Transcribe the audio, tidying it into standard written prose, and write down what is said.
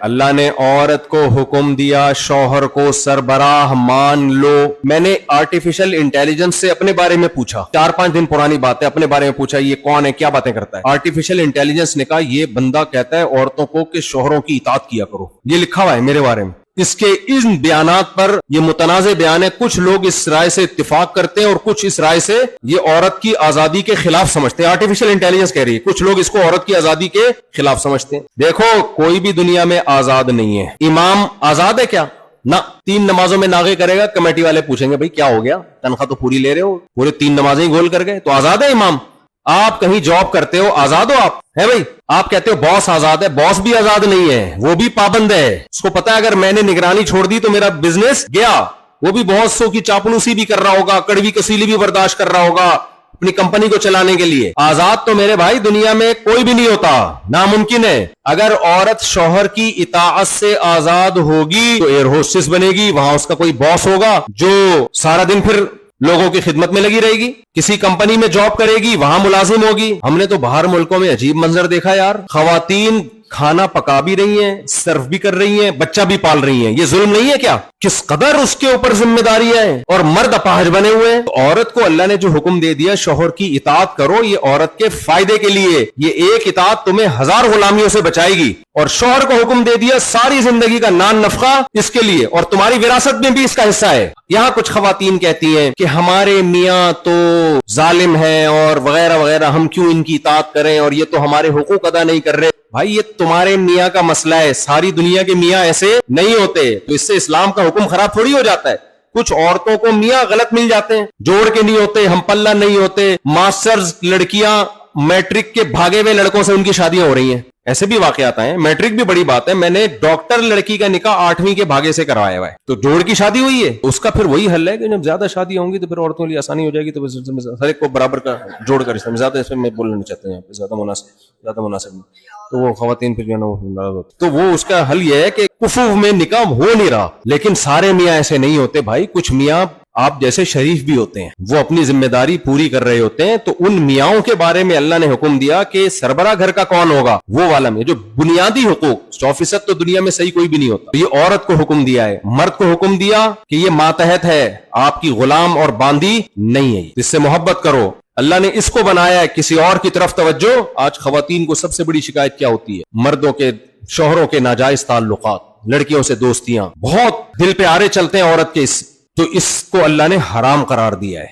اللہ نے عورت کو حکم دیا شوہر کو سربراہ مان لو. میں نے آرٹیفیشل انٹیلیجنس سے اپنے بارے میں پوچھا, 4-5 دن پرانی بات ہے, اپنے بارے میں پوچھا یہ کون ہے, کیا باتیں کرتا ہے. آرٹیفیشل انٹیلیجنس نے کہا یہ بندہ کہتا ہے عورتوں کو کہ شوہروں کی اطاعت کیا کرو. یہ لکھا ہوا ہے میرے بارے میں. اس کے ان بیانات پر یہ متنازع بیان ہے. کچھ لوگ اس رائے سے اتفاق کرتے ہیں اور کچھ اس رائے سے یہ عورت کی آزادی کے خلاف سمجھتے ہیں. آرٹیفیشل انٹیلیجنس کہہ رہی ہے, کچھ لوگ اس کو عورت کی آزادی کے خلاف سمجھتے ہیں. دیکھو کوئی بھی دنیا میں آزاد نہیں ہے. امام آزاد ہے کیا؟ نہ. 3 نمازوں میں ناغے کرے گا, کمیٹی والے پوچھیں گے بھائی کیا ہو گیا, تنخواہ تو پوری لے رہے ہو, پورے 3 نمازیں ہی گول کر گئے, تو آزاد ہے امام؟ آپ کہیں جاب کرتے ہو, آزاد ہو آپ؟ ہے بھائی. آپ کہتے ہو باس آزاد ہے, باس بھی آزاد نہیں ہے, وہ بھی پابند ہے. اس کو پتا ہے اگر میں نے نگرانی چھوڑ دی تو میرا بزنس گیا. وہ بھی بہت سو کی چاپلوسی بھی کر رہا ہوگا, کڑوی کسیلی بھی برداشت کر رہا ہوگا اپنی کمپنی کو چلانے کے لیے. آزاد تو میرے بھائی دنیا میں کوئی بھی نہیں ہوتا, ناممکن ہے. اگر عورت شوہر کی اطاعت سے آزاد ہوگی تو ایئر ہوسٹس بنے گی, وہاں اس کا کوئی باس ہوگا جو سارا دن پھر لوگوں کی خدمت میں لگی رہے گی. کسی کمپنی میں جاب کرے گی, وہاں ملازم ہوگی. ہم نے تو باہر ملکوں میں عجیب منظر دیکھا یار, خواتین کھانا پکا بھی رہی ہیں, سرو بھی کر رہی ہیں, بچہ بھی پال رہی ہیں. یہ ظلم نہیں ہے کیا؟ کس قدر اس کے اوپر ذمہ داریاں ہیں, اور مرد اپاہج بنے ہوئے ہیں. عورت کو اللہ نے جو حکم دے دیا شوہر کی اطاعت کرو, یہ عورت کے فائدے کے لیے. یہ ایک اطاعت تمہیں 1000 غلامیوں سے بچائے گی. اور شوہر کو حکم دے دیا ساری زندگی کا نان نفقہ اس کے لیے, اور تمہاری وراثت میں بھی اس کا حصہ ہے. یہاں کچھ خواتین کہتی ہیں کہ ہمارے میاں تو ظالم ہیں اور وغیرہ وغیرہ, ہم کیوں ان کی اطاعت کریں, اور یہ تو ہمارے حقوق ادا نہیں کر رہے. بھائی یہ تمہارے میاں کا مسئلہ ہے, ساری دنیا کے میاں ایسے نہیں ہوتے, تو اس سے اسلام کا حکم خراب تھوڑی ہو جاتا ہے. کچھ عورتوں کو میاں غلط مل جاتے ہیں, جوڑ کے نہیں ہوتے, ہم پلہ نہیں ہوتے. ماسٹرز لڑکیاں میٹرک کے بھاگے ہوئے لڑکوں سے ان کی شادیاں ہو رہی ہیں. ایسے بھی واقعات ہیں. میٹرک بھی بڑی بات ہے. میں نے ڈاکٹر لڑکی کا نکاح 8ویں کے بھاگے سے کروایا ہوا ہے, تو جوڑ کی شادی ہوئی ہے. اس کا پھر وہی حل ہے کہ جب زیادہ شادیاں ہوں گی تو پھر عورتوں کے لیے آسانی ہو جائے گی, تو ہر ایک کو برابر کا جوڑ کر رشتہ. زیادہ اس میں بولنا نہیں چاہتے ہیں, زیادہ مناسب نہیں. تو وہ خواتین پھر جو ہے نا, تو وہ اس کا حل یہ ہے کہ کفو میں نکاح ہو نہیں رہا. لیکن سارے میاں ایسے نہیں ہوتے بھائی. کچھ میاں آپ جیسے شریف بھی ہوتے ہیں, وہ اپنی ذمہ داری پوری کر رہے ہوتے ہیں. تو ان میاں کے بارے میں اللہ نے حکم دیا کہ سربراہ گھر کا کون ہوگا, وہ والا میں جو بنیادی حقوق 100% تو دنیا میں صحیح کوئی بھی نہیں ہوتا. یہ عورت کو حکم دیا ہے. مرد کو حکم دیا کہ یہ ماتحت ہے, آپ کی غلام اور باندی نہیں ہے, اس سے محبت کرو. اللہ نے اس کو بنایا ہے, کسی اور کی طرف توجہ. آج خواتین کو سب سے بڑی شکایت کیا ہوتی ہے؟ مردوں کے شوہروں کے ناجائز تعلقات, لڑکیوں سے دوستیاں, بہت دل پہ آرے چلتے ہیں عورت کے. تو اس کو اللہ نے حرام قرار دیا ہے.